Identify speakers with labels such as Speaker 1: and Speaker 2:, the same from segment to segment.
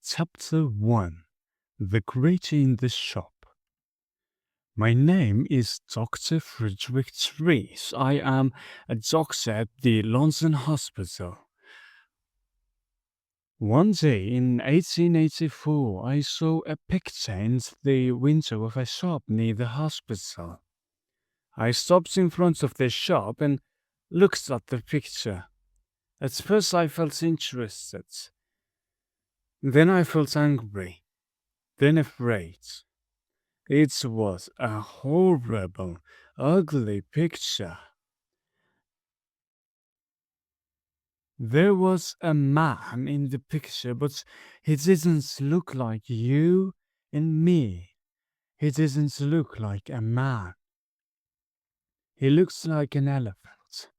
Speaker 1: Chapter 1. The Creature in the Shop. My name is Dr. Frederick Trees. I am a doctor at the London Hospital. One day in 1884, I saw a picture in the window of a shop near the hospital. I stopped in front of the shop and looked at the picture. At first I felt interested. Then I felt angry. Then afraid. It was a horrible, ugly picture. There was a man in the picture, but he didn't look like you and me. He didn't look like a man. He looks like an elephant.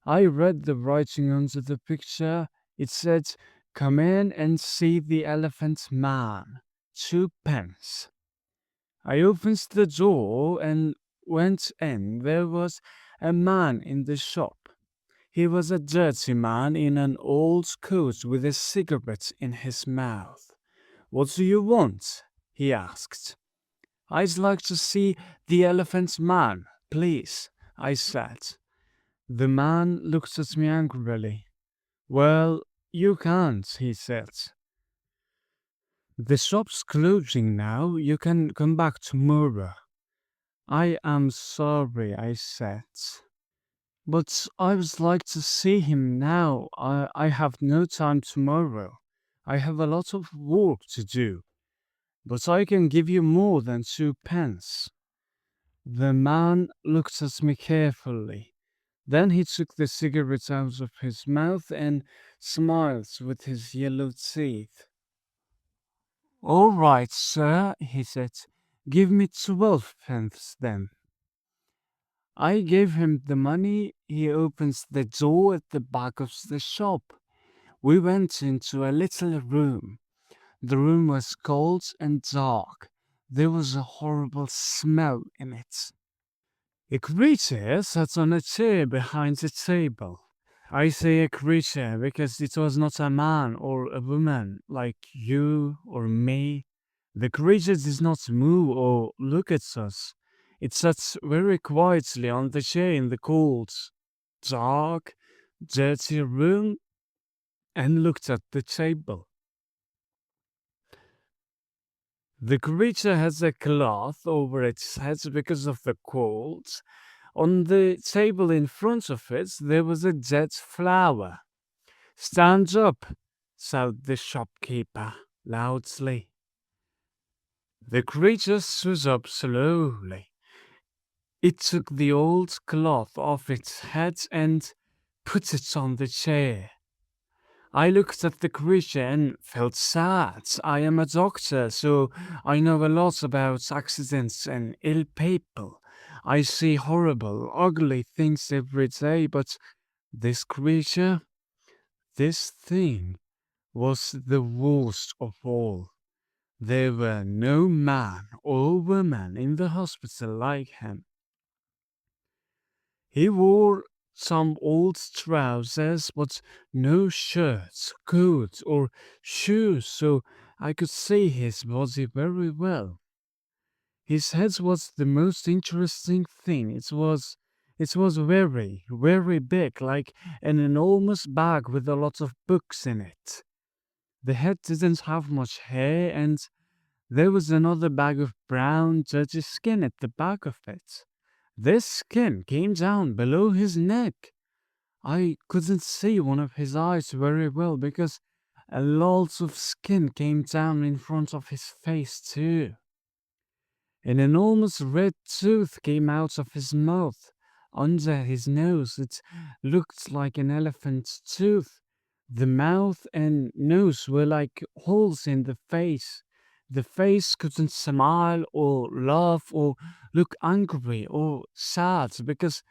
Speaker 1: I read the writing under the picture. It said, "Come in and see the elephant man. 2 pence." I opened the door and went in. There was a man in the shop. He was a dirty man in an old coat with a cigarette in his mouth. "What do you want?" he asked. "I'd like to see the elephant man, please," I said. The man looked at me angrily. "Well, you can't," he said. "The shop's closing now. You can come back tomorrow." "I am sorry," I said. "But I would like to see him now. I have no time tomorrow. I have a lot of work to do. But I can give you more than 2 pence." The man looked at me carefully. Then he took the cigarette out of his mouth and smiled with his yellow teeth. "All right, sir," he said. "Give me 12 pence then." I gave him the money. He opens the door at the back of the shop. We went into a little room. The room was cold and dark. There was a horrible smell in it. A creature sat on a chair behind the table. I say a creature because it was not a man or a woman like you or me. The creature did not move or look at us. It sat very quietly on the chair in the cold, dark, dirty room and looked at the table. The creature has a cloth over its head because of the cold. On the table in front of it, there was a dead flower. "Stand up," said the shopkeeper loudly. The creature stood up slowly. It took the old cloth off its head and put it on the chair. I looked at the creature and felt sad. I am a doctor, so I know a lot about accidents and ill people. I see horrible, ugly things every day, but this creature, this thing, was the worst of all. There were no man or woman in the hospital like him. He wore some old trousers, but no shirt, coat, or shoes, so I could see his body very well. His head was the most interesting thing. It was very, very big, like an enormous bag with a lot of books in it. The head didn't have much hair, and there was another bag of brown, dirty skin at the back of it. This skin came down below his neck. I couldn't see one of his eyes very well because a lot of skin came down in front of his face too. An enormous red tooth came out of his mouth. Under his nose, it looked like an elephant's tooth. The mouth and nose were like holes in the face. The face couldn't smile or laugh or look angry or sad because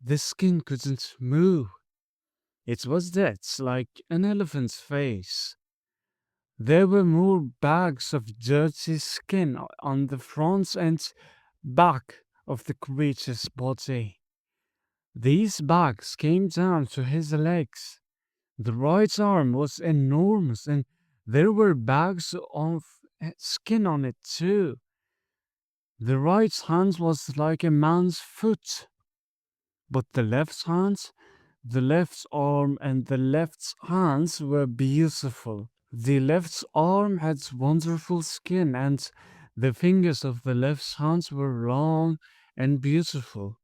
Speaker 1: the skin couldn't move. It was dead, like an elephant's face. There were more bags of dirty skin on the front and back of the creature's body. These bags came down to his legs. The right arm was enormous, and there were bags of skin on it too. The right hand was like a man's foot, but the left arm and the left hands were beautiful. The left arm had wonderful skin, and the fingers of the left hand were long and beautiful.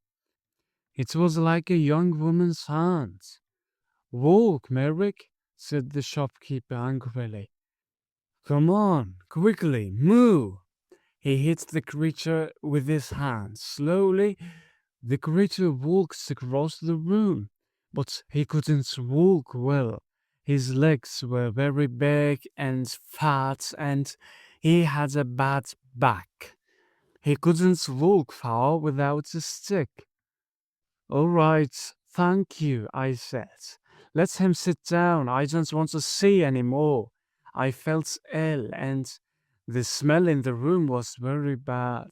Speaker 1: It was like a young woman's hand. Walk, Merrick, said the shopkeeper angrily. Come on, quickly, move! He hit the creature with his hand. Slowly, the creature walked across the room, but he couldn't walk well. His legs were very big and fat, and he had a bad back. He couldn't walk far without a stick. All right, thank you, I said. Let him sit down. I don't want to see any more. I felt ill, and the smell in the room was very bad.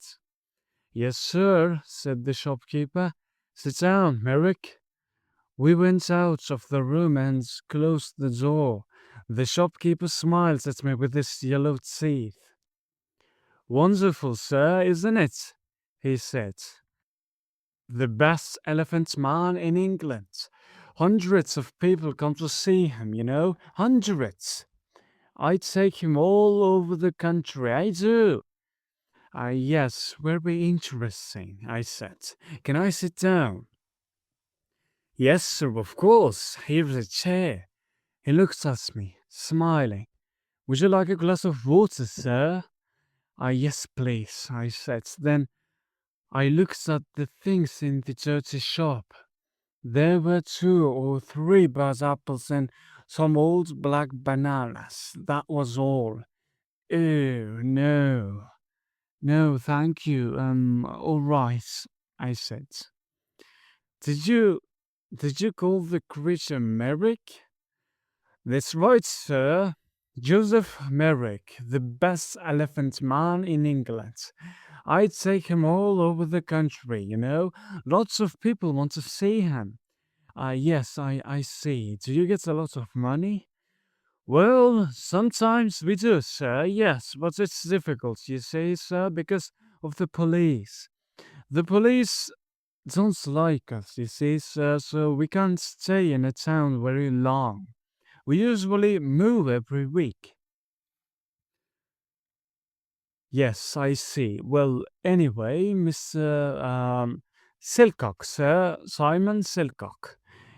Speaker 1: Yes, sir, said the shopkeeper. Sit down, Merrick. We went out of the room and closed the door. The shopkeeper smiled at me with his yellow teeth. Wonderful, sir, isn't it? He said. The best elephant man in England. Hundreds of people come to see him, hundreds. I take him all over the country, I do. Yes, very interesting, I said. Can I sit down? Yes, sir, of course. Here's a chair. He looked at me, smiling. Would you like a glass of water, sir? Yes, please, I said. Then I looked at the things in the dirty shop. There were 2 or 3 bad apples and some old black bananas. That was all. Oh, no. No, thank you. All right, I said. Did you call the creature Merrick? That's right, sir. Joseph Merrick, the best elephant man in England. I'd take him all over the country, Lots of people want to see him. Yes, I see. Do you get a lot of money? Well, sometimes we do, sir, yes, but it's difficult, you see, sir, because of the police. The police don't like us, you see, sir, so we can't stay in a town very long. We usually move every week. Yes, I see. Well, anyway, Mr. Silcock, sir, Simon Silcock.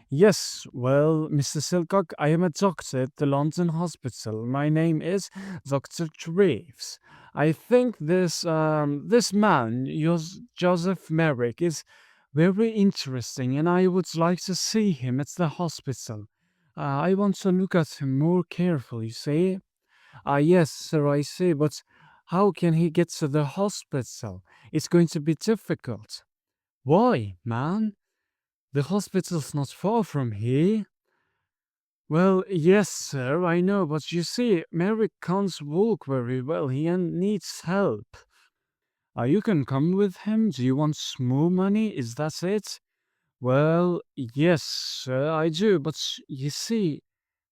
Speaker 1: Yes, well, Mr. Silcock, I am a doctor at the London Hospital. My name is Dr. Treves. I think this man, Joseph Merrick, is very interesting, and I would like to see him at the hospital. I want to look at him more carefully, see? Yes, sir, I see, but how can he get to the hospital? It's going to be difficult. Why, man? The hospital's not far from here. Well, yes, sir, I know, but you see, Merrick can't walk very well. He needs help. You can come with him. Do you want more money? Is that it? Well, yes, sir, I do, but you see,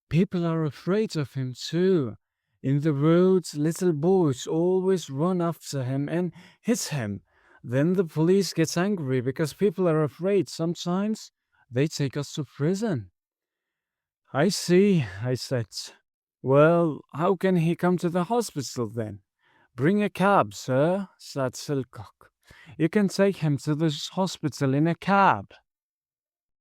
Speaker 1: people are afraid of him too. In the roads, little boys always run after him and hit him. Then the police gets angry because people are afraid. Sometimes they take us to prison. I see, I said. Well, how can he come to the hospital then? Bring a cab, sir, said Silcock. You can take him to the hospital in a cab.